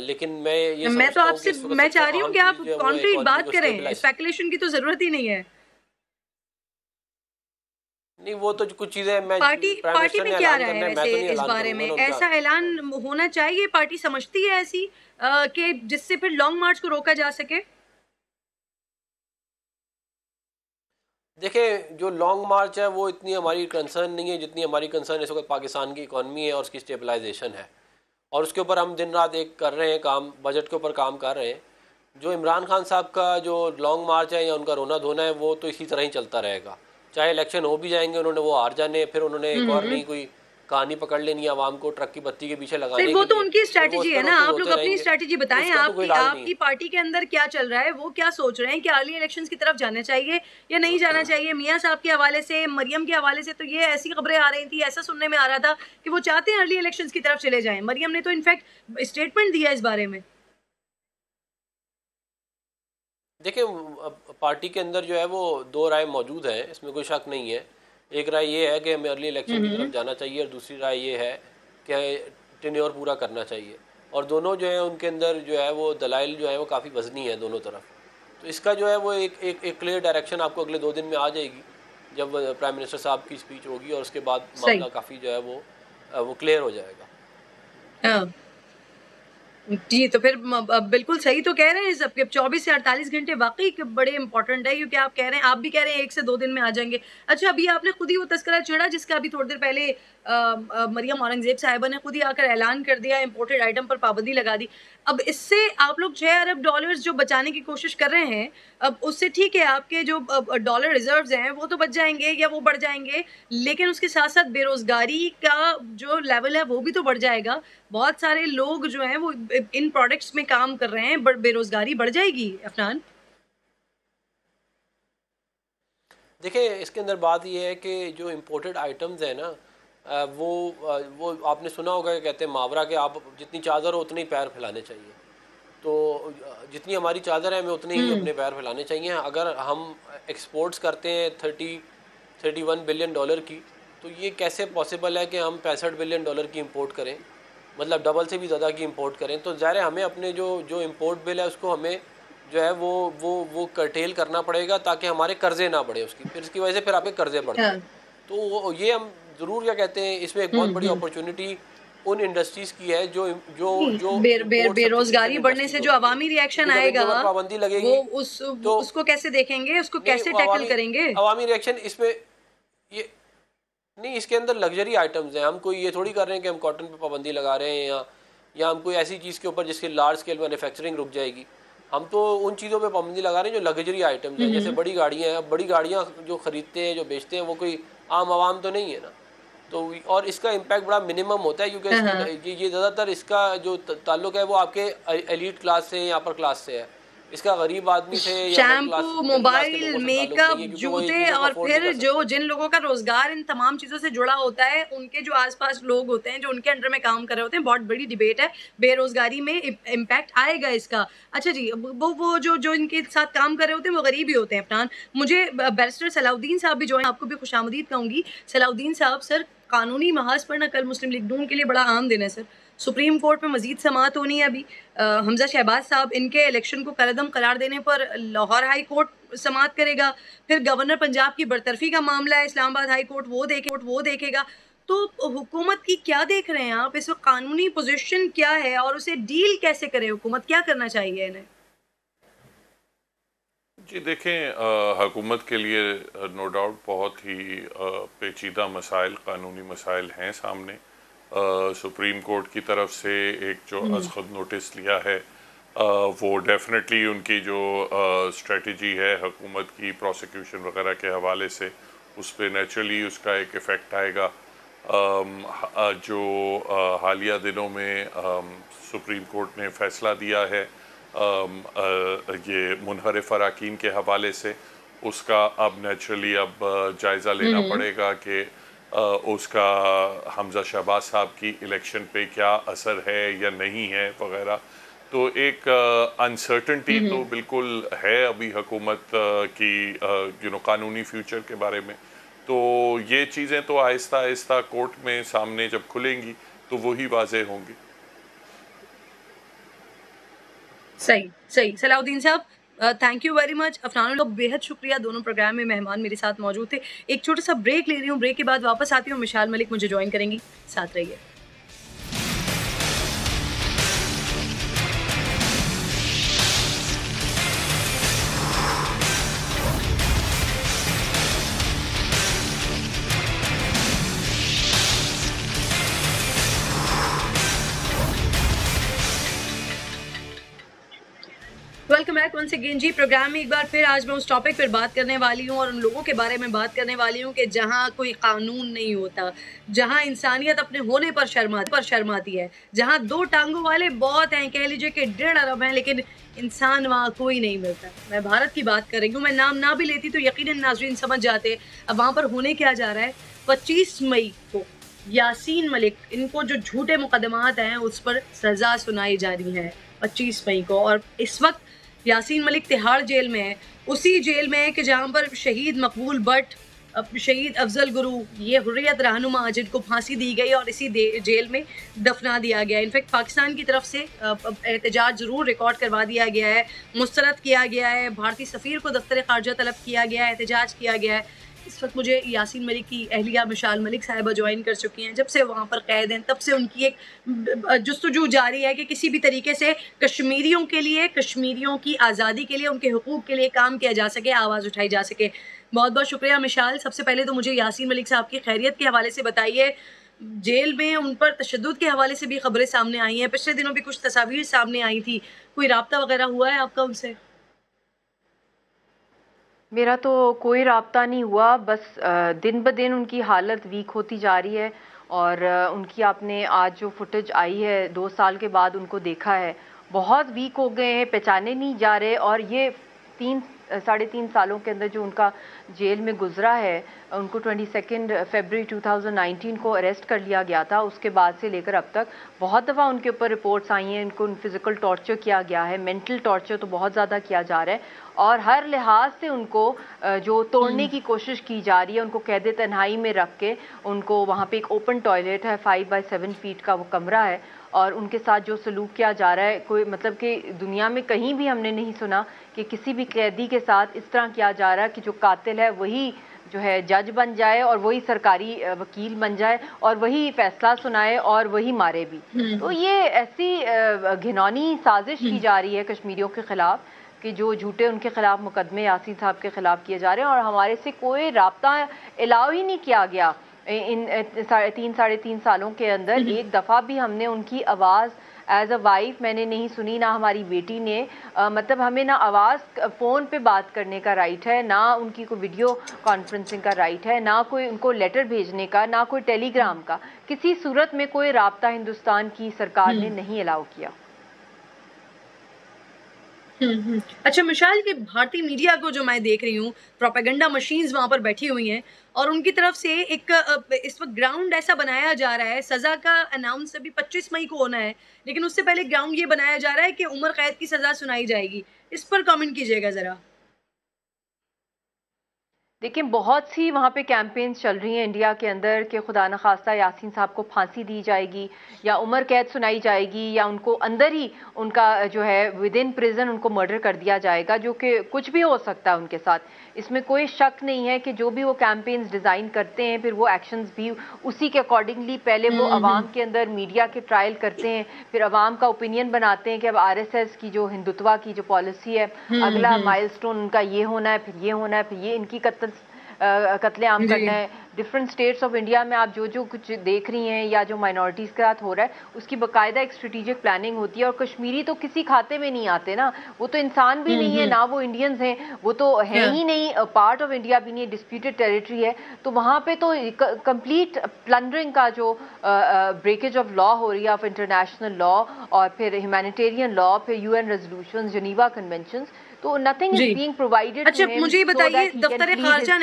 Speaker 6: लेकिन मैं
Speaker 1: तो आपसे मैं चाह रही हूँ कि आप कॉन्क्रीट बात करें, स्पेकुलेशन की तो जरूरत ही नहीं है।
Speaker 6: नहीं, वो तो कुछ चीजें मैं
Speaker 1: पार्टी में क्या रहा है वैसे इस बारे में? ऐसा ऐलान होना चाहिए, पार्टी समझती है ऐसी कि जिससे फिर लॉन्ग मार्च को रोका जा सके?
Speaker 6: देखिए, जो लॉन्ग मार्च है वो इतनी हमारी कंसर्न नहीं है जितनी हमारी कंसर्न इस वक्त पाकिस्तान की इकॉनमी है और उसकी स्टेबलाइजेशन है। और उसके ऊपर हम दिन रात एक कर रहे हैं काम, बजट के ऊपर काम कर रहे हैं। जो इमरान खान साहब का जो लॉन्ग मार्च है या उनका रोना धोना है वो तो इसी तरह ही चलता रहेगा, चाहे इलेक्शन हो भी जाएंगे उन्होंने वो हार जाने, फिर उन्होंने एक और नई कोई कहानी पकड़ लेनी आवाम को ट्रक की बत्ती के पीछे लगाने
Speaker 1: वो
Speaker 6: के
Speaker 1: तो
Speaker 6: लिए,
Speaker 1: उनकी
Speaker 6: फिर वो
Speaker 1: स्ट्रैटेजी
Speaker 6: उस
Speaker 1: है
Speaker 6: पर
Speaker 1: ना।
Speaker 6: रोते
Speaker 1: आप लोग
Speaker 6: रोते
Speaker 1: अपनी
Speaker 6: रहेंगे,
Speaker 1: स्ट्रैटेजी बताएं,
Speaker 6: उसका तो कोई इलाज नहीं
Speaker 1: आपकी
Speaker 6: है।
Speaker 1: पार्टी के अंदर क्या चल रहा है, वो क्या सोच रहे हैं कि अर्ली इलेक्शंस की तरफ जाना चाहिए या नहीं जाना चाहिए। मियां साहब के हवाले से, मरियम के हवाले से तो ये ऐसी खबरें आ रही थी, ऐसा सुनने में आ रहा था कि वो चाहते हैं अर्ली इलेक्शंस की तरफ चले जाएं। मरियम ने तो इनफैक्ट स्टेटमेंट दिया इस बारे में।
Speaker 6: देखिए पार्टी के अंदर जो है वो दो राय मौजूद है, इसमें कोई शक नहीं है। एक राय ये है कि हमें अर्ली इलेक्शन की तरफ जाना चाहिए और दूसरी राय ये है कि टेन्योर पूरा करना चाहिए, और दोनों जो है उनके अंदर जो है वो दलाइल जो है वो काफ़ी वजनी है दोनों तरफ। तो इसका जो है वो एक क्लियर डायरेक्शन आपको अगले 2 दिन में आ जाएगी जब प्राइम मिनिस्टर साहब की स्पीच होगी, और उसके बाद मामला काफ़ी जो है वो क्लियर हो जाएगा।
Speaker 1: जी, तो फिर बिल्कुल सही तो कह रहे हैं सबके 24 से 48 घंटे वाकई बड़े इंपॉर्टेंट है, क्योंकि आप कह रहे हैं, आप भी कह रहे हैं 1 से 2 दिन में आ जाएंगे। अच्छा, अभी आपने खुद ही वो तस्करा छेड़ा जिसका अभी थोड़ी देर पहले मरियम औरंगजेब साहिबा ने खुद ही आकर ऐलान कर दिया, इंपोर्टेड आइटम पर पाबंदी लगा दी। अब इससे आप लोग $6 अरब जो बचाने की कोशिश कर रहे हैं, अब उससे ठीक है आपके जो डॉलर रिजर्व्स हैं वो तो बच जाएंगे या वो बढ़ जाएंगे, लेकिन उसके साथ साथ बेरोजगारी का जो लेवल है वो भी तो बढ़ जाएगा। बहुत सारे लोग जो हैं वो इन प्रोडक्ट्स में काम कर रहे हैं, बेरोजगारी बढ़ जाएगी। अफनान,
Speaker 6: देखिए इसके अंदर बात ये है कि जो इम्पोर्टेड आइटम्स हैं ना, वो आपने सुना होगा कि कहते हैं मुहावरा कि आप जितनी चादर हो उतने ही पैर फैलाने चाहिए। तो जितनी हमारी चादर है हमें उतने ही अपने पैर फैलाने चाहिए। अगर हम एक्सपोर्ट्स करते हैं 31 बिलियन डॉलर की, तो ये कैसे पॉसिबल है कि हम 65 बिलियन डॉलर की इंपोर्ट करें, मतलब डबल से भी ज़्यादा की इंपोर्ट करें। तो ज़ाहिर है हमें अपने जो इंपोर्ट बिल है उसको हमें जो है वो कर्टेल करना पड़ेगा ताकि हमारे कर्जे ना बढ़े उसकी, फिर इसकी वजह से फिर आपके कर्जे बढ़ते हैं। तो ये हम ज़रूर क्या कहते हैं, इसमें एक बहुत बड़ी अपॉर्चुनिटी उन इंडस्ट्रीज़ की है जो
Speaker 1: बेरोजगारी बढ़ने से जो अवामी रिएक्शन आएगा,
Speaker 6: पाबंदी लगेगी,
Speaker 1: वो उसको कैसे देखेंगे, उसको कैसे टैकल करेंगे?
Speaker 6: अवामी रिएक्शन इसमें ये नहीं, इसके अंदर लग्जरी आइटम्स हैं। हम कोई ये थोड़ी कर रहे हैं कि हम कॉटन पे पाबंदी लगा रहे हैं या हम कोई ऐसी चीज़ के ऊपर जिसकी लार्ज स्केल मैन्युफैक्चरिंग रुक जाएगी। हम तो उन चीज़ों पे पाबंदी लगा रहे हैं जो लग्जरी आइटम्स हैं, जैसे बड़ी गाड़ियाँ हैं। अब बड़ी गाड़ियाँ जो ख़रीदते हैं, जो बेचते हैं, वो कोई आम आवाम तो नहीं है ना। तो और इसका इम्पैक्ट बड़ा मिनिमम होता है, क्योंकि ये ज़्यादातर इसका जो ताल्लुक है वो आपके एलीट क्लास से या अपर क्लास से है। इसका गरीब आदमी से
Speaker 1: शैम्पू, मोबाइल, मेकअप, जूते, और फिर जिन लोगों का रोजगार इन तमाम चीजों से जुड़ा होता है, उनके जो आसपास लोग होते हैं जो उनके अंडर में काम कर रहे होते हैं, बहुत बड़ी डिबेट है। बेरोजगारी में इम्पैक्ट आएगा इसका। अच्छा जी, वो जो इनके साथ काम कर रहे होते हैं वो गरीब ही होते हैं। अफनान, मुझे बैरिस्टर सलाउद्दीन साहब भी जो है, आपको भी खुशामदीद कहूँगी। सलाउद्दीन साहब, सर कानूनी महाज पर ना कल मुस्लिम लीग नून के लिए बड़ा आम दिन है सर। सुप्रीम कोर्ट में मजीद समाअत होनी है अभी। हमजा शहबाज साहब, इनके इलेक्शन को कलअदम करार देने पर लाहौर हाई कोर्ट समाअत करेगा। फिर गवर्नर पंजाब की बरतरफी का मामला है, इस्लामाबाद हाई कोर्ट वो देखेगा। तो हुकूमत की क्या देख रहे हैं आप इस वक्त, कानूनी पोजीशन क्या है और उसे डील कैसे करे हुकूमत, क्या करना चाहिए इन्हें?
Speaker 7: जी देखें, हुकूमत के लिए नो डाउट बहुत ही पेचीदा मसाइल, कानूनी मसाइल हैं सामने। सुप्रीम कोर्ट की तरफ से एक जो अज़ नोटिस लिया है, वो डेफिनेटली उनकी जो स्ट्रेटजी है हुकूमत की प्रोसिक्यूशन वगैरह के हवाले से, उस पर नेचुरली उसका एक इफ़ेक्ट आएगा। जो हालिया दिनों में सुप्रीम कोर्ट ने फ़ैसला दिया है ये मुनहरिफ अराकीन के हवाले से, उसका अब नेचुरली अब जायज़ा लेना पड़ेगा कि उसका हमजा शहबाज साहब की इलेक्शन पे क्या असर है या नहीं है वगैरह। तो एक अनसर्टनिटी तो बिल्कुल है अभी हुकूमत की कानूनी फ्यूचर के बारे में। तो ये चीज़ें तो आहिस्ता आहिस्ता कोर्ट में सामने जब खुलेंगी तो वही वाज़ेह होंगी।
Speaker 1: सही सलाउद्दीन साहब, thank you very much. Afnan लोग बेहद शुक्रिया, दोनों प्रोग्राम में मेहमान मेरे साथ मौजूद थे। एक छोटा सा ब्रेक ले रही हूँ, ब्रेक के बाद वापस आती हूँ। मिशाल मलिक मुझे ज्वाइन करेंगी, साथ रहिए। वेलकम बैक वंस अगेन जी। प्रोग्राम में एक बार फिर आज मैं उस टॉपिक पर बात करने वाली हूँ और उन लोगों के बारे में बात करने वाली हूँ कि जहाँ कोई कानून नहीं होता, जहाँ इंसानियत अपने होने पर शर्माती है, जहाँ दो टांगों वाले बहुत हैं, कह लीजिए कि 1.5 अरब हैं, लेकिन इंसान वहाँ कोई नहीं मिलता। मैं भारत की बात कर रही हूँ। मैं नाम ना भी लेती तो यकीनन नाज़रीन समझ जाते। अब वहाँ पर होने क्या जा रहा है, 25 मई को यासीन मलिक, इनको जो झूठे मुकदमात हैं उस पर सज़ा सुनाई जा रही है 25 मई को। और इस वक्त यासीन मलिक तिहाड़ जेल में है, उसी जेल में है कि जहाँ पर शहीद मकबूल भट्ट, शहीद अफजल गुरु, ये हुर्रियत रहनुमा जिनको फांसी दी गई और इसी जेल में दफना दिया गया। इनफैक्ट पाकिस्तान की तरफ से एहतजाज ज़रूर रिकॉर्ड करवा दिया गया है, मुस्तरद किया गया है, भारतीय सफ़ीर को दफ्तर ख़ारजा तलब किया गया है, एहतजाज किया गया है। इस वक्त मुझे यासीन मलिक की अहलिया मिशाल मलिक साहिबा ज्वाइन कर चुकी हैं। जब से वहाँ पर कैद हैं तब से उनकी एक जुस्तजू जारी है कि किसी भी तरीके से कश्मीरियों के लिए, कश्मीरियों की आज़ादी के लिए, उनके हुकूक के लिए काम किया जा सके, आवाज़ उठाई जा सके। बहुत बहुत शुक्रिया मिशाल। सबसे पहले तो मुझे यासीन मलिक साहब की खैरियत के हवाले से बताइए। जेल में उन पर तशद्दुद के हवाले से भी खबरें सामने आई हैं, पिछले दिनों भी कुछ तस्वीर सामने आई थी, कोई राब्ता वगैरह हुआ है आपका उनसे?
Speaker 8: मेरा तो कोई राब्ता नहीं हुआ, बस दिन ब दिन उनकी हालत वीक होती जा रही है। और उनकी आपने आज जो फुटेज आई है 2 साल के बाद उनको देखा है, बहुत वीक हो गए हैं, पहचाने नहीं जा रहे। और ये 3-3.5 सालों के अंदर जो उनका जेल में गुजरा है, उनको 22 फरवरी 2019 को अरेस्ट कर लिया गया था। उसके बाद से लेकर अब तक बहुत दफ़ा उनके ऊपर रिपोर्ट्स आई हैं, इनको फिज़िकल टॉर्चर किया गया है, मेंटल टॉर्चर तो बहुत ज़्यादा किया जा रहा है। और हर लिहाज से उनको जो तोड़ने की कोशिश की जा रही है, उनको कैद तन्हाई में रख के, उनको वहाँ पे एक ओपन टॉयलेट है, 5 बाय 7 फीट का वो कमरा है, और उनके साथ जो सलूक किया जा रहा है, कोई मतलब कि दुनिया में कहीं भी हमने नहीं सुना कि किसी भी कैदी के साथ इस तरह किया जा रहा है कि जो कातिल है वही जो है जज बन जाए और वही सरकारी वकील बन जाए और वही फैसला सुनाए और वही मारे भी। तो ये ऐसी घिनौनी साजिश की जा रही है कश्मीरियों के ख़िलाफ़ कि जो झूठे उनके ख़िलाफ़ मुकदमे यासीन साहब के ख़िलाफ़ किए जा रहे हैं, और हमारे से कोई राब्ता अलाउ ही नहीं किया गया इन 3-3.5 सालों के अंदर। एक दफ़ा भी हमने उनकी आवाज़ एज अ वाइफ मैंने नहीं सुनी, ना हमारी बेटी ने। मतलब हमें ना आवाज़ फ़ोन पे बात करने का राइट है, ना उनकी कोई वीडियो कॉन्फ्रेंसिंग का राइट है, ना कोई उनको लेटर भेजने का, ना कोई टेलीग्राम का। किसी सूरत में कोई राब्ता हिंदुस्तान की सरकार ने नहीं अलाउ किया।
Speaker 1: अच्छा मिशाल, के भारतीय मीडिया को जो मैं देख रही हूँ, प्रोपेगेंडा मशीन्स वहाँ पर बैठी हुई हैं और उनकी तरफ से एक इस वक्त ग्राउंड ऐसा बनाया जा रहा है। सज़ा का अनाउंस अभी 25 मई को होना है, लेकिन उससे पहले ग्राउंड ये बनाया जा रहा है कि उम्र कैद की सज़ा सुनाई जाएगी। इस पर कमेंट कीजिएगा ज़रा।
Speaker 8: देखिए, बहुत सी वहाँ पे कैंपेन्स चल रही हैं इंडिया के अंदर कि खुदा न खास्ता यासीन साहब को फांसी दी जाएगी या उम्र कैद सुनाई जाएगी या उनको अंदर ही उनका जो है विद इन प्रिजन उनको मर्डर कर दिया जाएगा, जो कि कुछ भी हो सकता है उनके साथ। इसमें कोई शक नहीं है कि जो भी वो कैंपेन्स डिज़ाइन करते हैं, फिर वो एक्शंस भी उसी के अकॉर्डिंगली पहले वो अवाम के अंदर मीडिया के ट्रायल करते हैं, फिर अवाम का ओपिनियन बनाते हैं कि अब RSS की जो हिंदुत्वा की जो पॉलिसी है, अगला माइलस्टोन उनका ये होना है, फिर ये होना है, फिर ये इनकी कत्लेआम करना है। डिफरेंट स्टेट्स ऑफ इंडिया में आप जो कुछ देख रही हैं या जो माइनॉरिटीज़ के साथ हो रहा है, उसकी बाकायदा एक स्ट्रेटेजिक प्लानिंग होती है। और कश्मीरी तो किसी खाते में नहीं आते ना, वो तो इंसान भी नहीं है, ना वो इंडियंस हैं, वो तो है ही नहीं, पार्ट ऑफ इंडिया भी नहीं, डिस्प्यूटेड टेरिटरी है। तो वहाँ पे तो कंप्लीट प्लंडरिंग का जो ब्रेकेज ऑफ लॉ हो रही है, ऑफ इंटरनेशनल लॉ और फिर ह्यूमैनिटेरियन लॉ, फिर UN रेजोल्यूशंस, जेनीवा कन्वेंशंस, तो नथिंग इज बीइंग प्रोवाइडेड।
Speaker 1: अच्छा मुझे ये बताइए, दफ्तर खारजा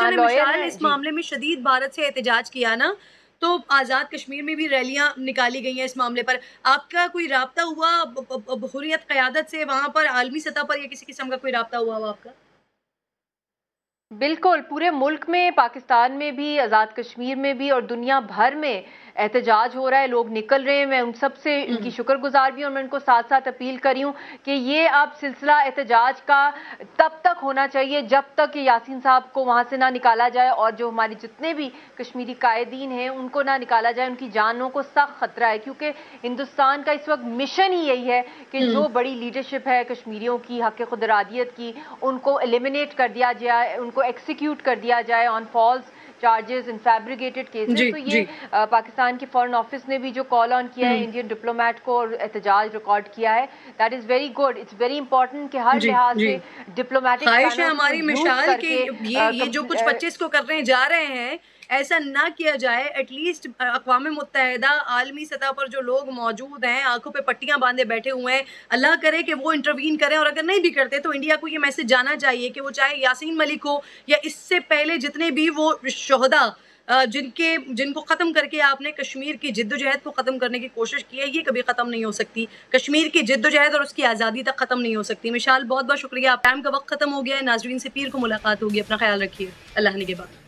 Speaker 1: ने मिसाल इस मामले में शदीद भारत से एहतजाज किया ना, तो आज़ाद कश्मीर में भी रैलियां निकाली गई हैं इस मामले पर। आपका कोई राब्ता हुआ हुर्रियत क़यादत से वहाँ पर, आलमी सतह पर, या किसी किस्म का कोई राब्ता हुआ आपका?
Speaker 8: बिल्कुल, पूरे मुल्क में, पाकिस्तान में भी, आज़ाद कश्मीर में भी और दुनिया भर में एहतजाज हो रहा है, लोग निकल रहे हैं। मैं उन सब से उनकी शुक्रगुजार भी हूँ और मैं उनको साथ साथ अपील करी हूँ कि ये अब सिलसिला एहतजाज का तब तक होना चाहिए जब तक कि यासीन साहब को वहाँ से ना निकाला जाए और जो हमारे जितने भी कश्मीरी कायदीन हैं उनको ना निकाला जाए। उनकी जानों को सख्त खतरा है, क्योंकि हिंदुस्तान का इस वक्त मिशन ही यही है कि जो बड़ी लीडरशिप है कश्मीरियों की, हक़ खुदरादियत की, उनको एलिमिनेट कर दिया जाए, उनको एक्सिक्यूट कर दिया जाए on false charges in fabricated cases. तो ये पाकिस्तान के फॉरेन ऑफिस ने भी जो कॉल ऑन किया है इंडियन डिप्लोमेट को और एहतजाज रिकॉर्ड किया है, that is very good. It's very important कि हर लिहाज से डिप्लोमेटिक
Speaker 1: ख्वाहिश है हमारी मिसाल के ये जो कुछ 25 को करने जा रहे हैं ऐसा ना किया जाए। एटलीस्ट अक़वाम मुत्तहिदा आलमी सतह पर जो लोग मौजूद हैं आंखों पे पट्टियां बांधे बैठे हुए हैं, अल्लाह करे कि वो इंटरवीन करें, और अगर नहीं भी करते तो इंडिया को ये मैसेज जाना चाहिए कि वो चाहे यासीन मलिक हो या इससे पहले जितने भी वो शोहदा जिनको ख़त्म करके आपने कश्मीर की जिद्दोजहद को ख़त्म करने की कोशिश की है, ये कभी ख़त्म नहीं हो सकती। कश्मीर की जिद्दोजहद और उसकी आज़ादी तक ख़त्म नहीं हो सकती। मिशाल बहुत बहुत शुक्रिया, टाइम का वक्त ख़त्म हो गया है। नाज़रीन से पीर को मुलाकात होगी, अपना ख्याल रखिए, अल्लाह ने के बाद।